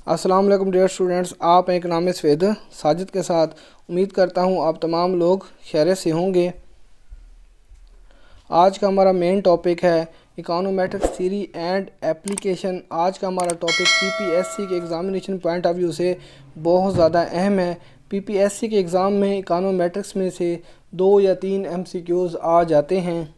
अस्सलाम वालेकुम dear students, आप हैं इकनॉमिक्स विद साजिद के साथ। उम्मीद करता हूँ आप तमाम लोग खैरियत से होंगे। आज का हमारा मेन टॉपिक है इकोनोमेट्रिक्स थ्योरी एंड एप्लीकेशन। आज का हमारा टॉपिक पीपीएससी के एग्ज़ामिनेशन पॉइंट ऑफ व्यू से बहुत ज़्यादा अहम है। पीपीएससी के एग्ज़ाम में इकोनोमेट्रिक्स में से 2 या 3 एमसीक्यूज़ आ जाते हैं।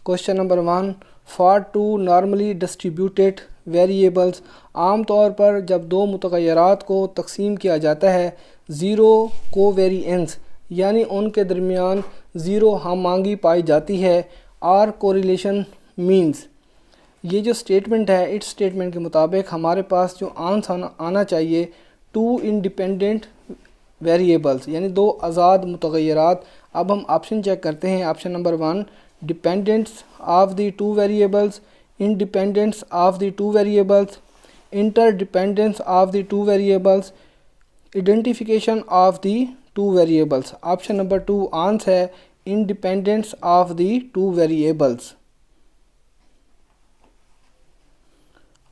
Question number 1, for two normally distributed variables. आम तौर पर जब दो मुतग़य्यरात को तकसीम किया जाता है, ज़ीरो कोवेरिएंस यानी उनके दरमियान ज़ीरो हमआंगी पाई जाती है। आर कोरिलेशन मीन्स, ये जो स्टेटमेंट है, इस स्टेटमेंट के मुताबिक हमारे पास जो आंसर आना चाहिए, टू इंडिपेंडेंट वेरिएबल्स यानी दो आज़ाद मुतग़य्यरात। अब हम ऑप्शन चेक करते हैं। Option number 1, dependence of the two variables, independence of the two variables, interdependence of the two variables, identification of the two variables। Option number 2 answer है independence of the two variables।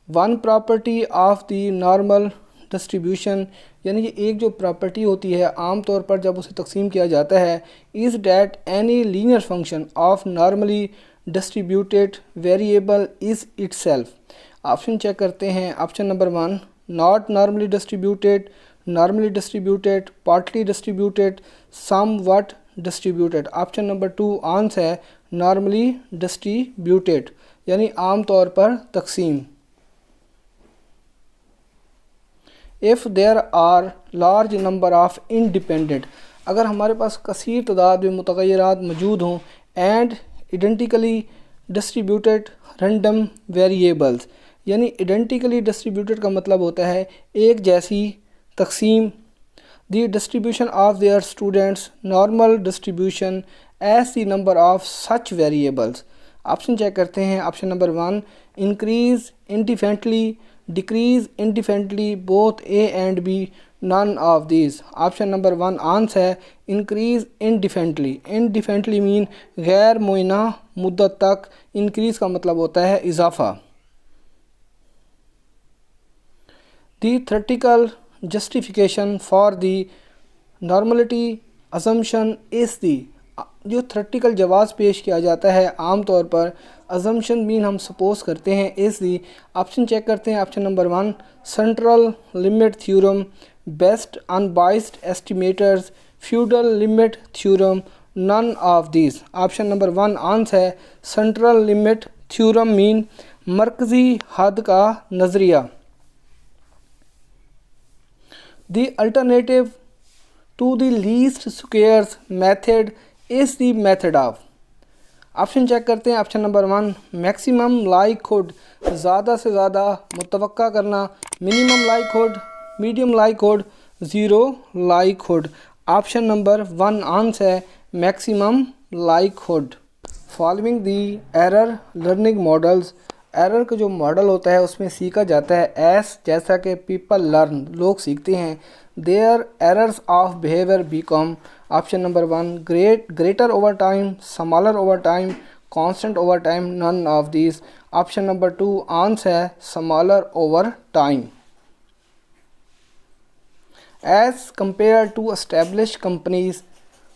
One property of the normal distribution यानी कि एक जो property होती है आम तौर पर जब उसे तकसीम किया जाता है, is that any linear function of normally distributed variable is itself. Option check करते हैं। Option number 1, not normally distributed, normally distributed, partly distributed, somewhat distributed. Option number 2 answer है नॉर्मली डिस्ट्रीब्यूटेड यानी आम तौर पर तकसीम। If there are large number of independent, अगर हमारे पास कसीर तादाद में मुतग़य्यरात मौजूद हों, and identically distributed random variables यानी आइडेंटिकली डिस्ट्रीब्यूटेड का मतलब होता है एक जैसी तकसीम। The distribution of their students normal distribution as the number of such variables. Option check करते हैं। Option number 1, increase indifferently, decrease indifferently, both A and B, none of these. Option number 1 answer है increase indifferently. Indifferently mean गैर मुय्यना मुद्दत तक, increase का मतलब होता है इजाफा। The theoretical justification for the normality assumption is the, जो थ्योरेटिकल जवाज़ पेश किया जाता है आम तौर पर, असम्पशन मीन हम सपोज करते हैं, इज़ दी। ऑप्शन चेक करते हैं। Option number 1, central limit theorem, best unbiased estimators, feudal limit theorem, none of this. Option number 1 answer है सेंट्रल लिमिट थ्योरम मीन मरकज़ी हद का नज़रिया। The alternative to the least squares method is the method of. Option check करते हैं। Option number 1, maximum लाइक्हुड, ज़्यादा से ज़्यादा मुतवक्का करना, minimum likelihood, medium likelihood, zero likelihood. Option number 1 answer है maximum likelihood. Following the error learning models, error का जो मॉडल होता है उसमें सीखा जाता है एस, जैसा कि पीपल लर्न, लोग सीखते हैं। Their errors of behaviour become. Option number 1, greater over time, smaller over time, constant over time, none of this. Option number 2 answer है smaller over time. As compare to establish companies,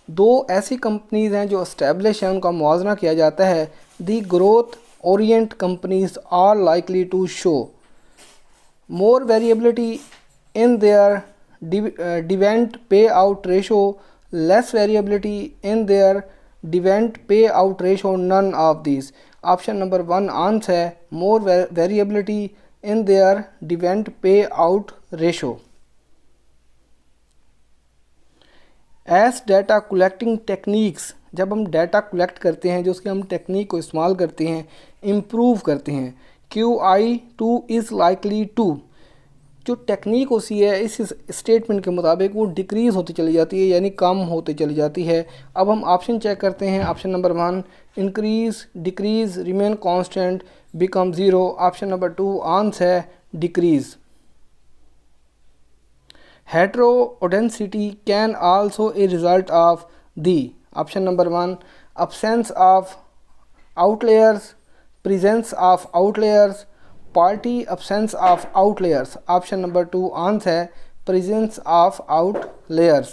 दो ऐसी companies हैं जो establish हैं, उनका मुआवजना किया जाता है। The growth orient companies are likely to show more variability in their dividend pay out ratio, less variability in their dividend pay out ratio, none of this. Option number 1 answer है more variability in their dividend pay out ratio. As data collecting techniques, जब हम data collect करते हैं, जो उसकी हम technique को इस्तेमाल करते हैं, इम्प्रूव करते हैं। QI2 इज़ लाइकली टू, जो टेक्निक होती है इस स्टेटमेंट के मुताबिक वो डिक्रीज़ होती चली जाती है यानी कम होती चली जाती है। अब हम ऑप्शन चेक करते हैं। Option number 1, increase, decrease, remain constant, become zero. Option number 2 answer है decrease. Heterodoxicity can also a result of the option number 1, absence of outliers, presence of outliers, party absence of outliers. Option number 2 answer है presence of outliers.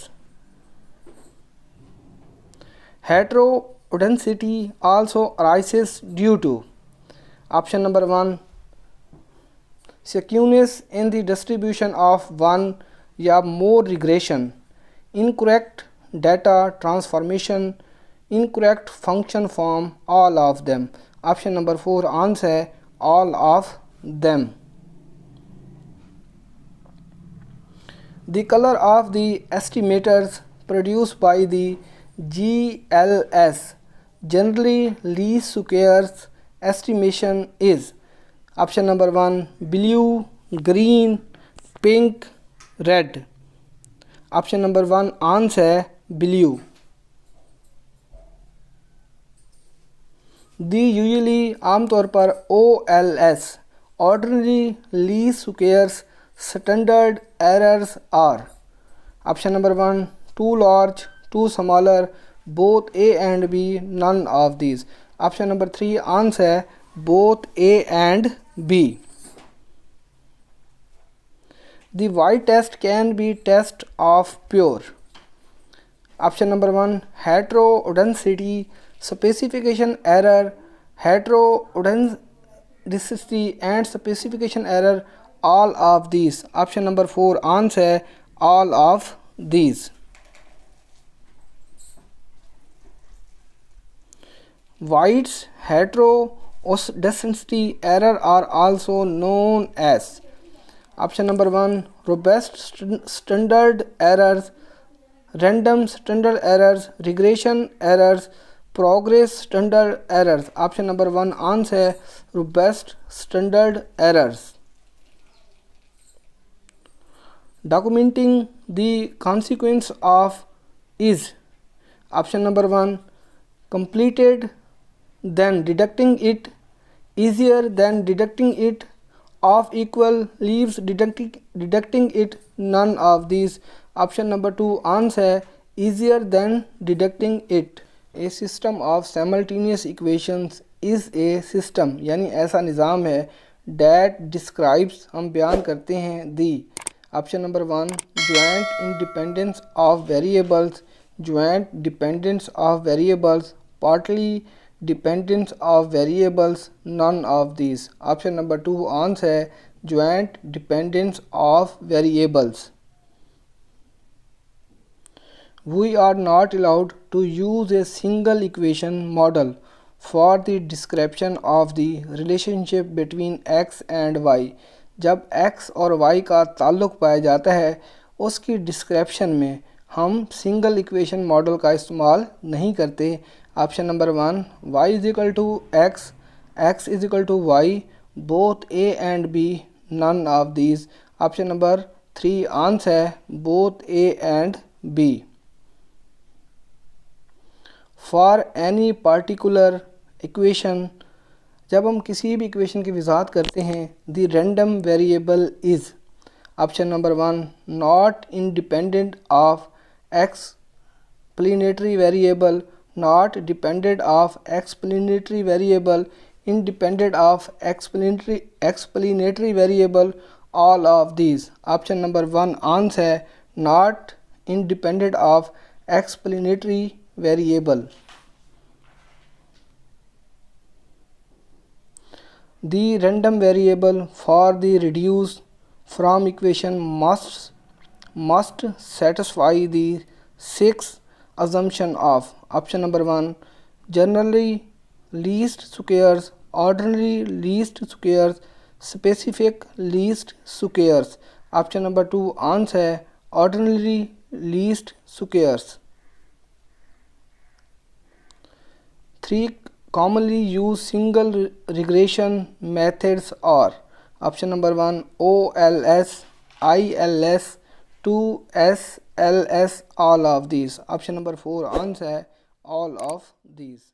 Heterodensity also arises due to option number 1 skewness in the distribution of one या more regression, incorrect data transformation, incorrect function form, all of them. Option number 4 answer है all of them. The color of the estimators produced by the GLS generally least squares estimation is option number 1 blue, green, pink, red. Option number 1 answer है blue. The usually आमतौर पर OLS ordinary least squares standard errors are option number 1 too large, too smaller, both A and B, none of these. Option number 3 answer है both A and B. The white test can be test of pure. Option number 1 heterodensity, specification error, heterodensity and specification error, all of these. Option number 4 answer है all of these. White's heterodensity error are also known as option number 1 robust standard errors, random standard errors, regression errors, progress standard errors. Option number 1 answer है robust standard errors. Documenting the consequence of is option number 1 completed, then deducting it, easier than deducting it, of equal leaves deducting it, none of these. Option number 2 answer है easier than deducting it. A system of simultaneous equations is a system यानी ऐसा निज़ाम है that describes हम बयान करते हैं the option number 1 joint independence of variables, joint dependence of variables, partly dependence of variables, none of these. Option number 2 answer है joint dependence of variables. We are not allowed to use a single equation model for the description of the relationship between x and y. जब x और y का ताल्लुक़ पाया जाता है उसकी description में हम सिंगल इक्वेशन मॉडल का इस्तेमाल नहीं करते. Option number 1 y is equal to x, x is equal to y, both A and B, none of these. Option number 3 answer है both A and B. For any particular equation जब हम किसी भी equation की वजाहत करते हैं the random variable is option number 1 not independent of explanatory variable, not dependent of explanatory variable, independent of explanatory variable, all of these. Option number 1 answer है not independent of explanatory variable. The random variable for the reduced from equation must satisfy the 6 assumption of option number 1 generally least squares, ordinary least squares, specific least squares. Option number 2 answer है ordinary least squares. 3 commonly used single regression methods are option number 1 OLS, ILS, 2 SLS, all of these. Option number 4 answer है all of these.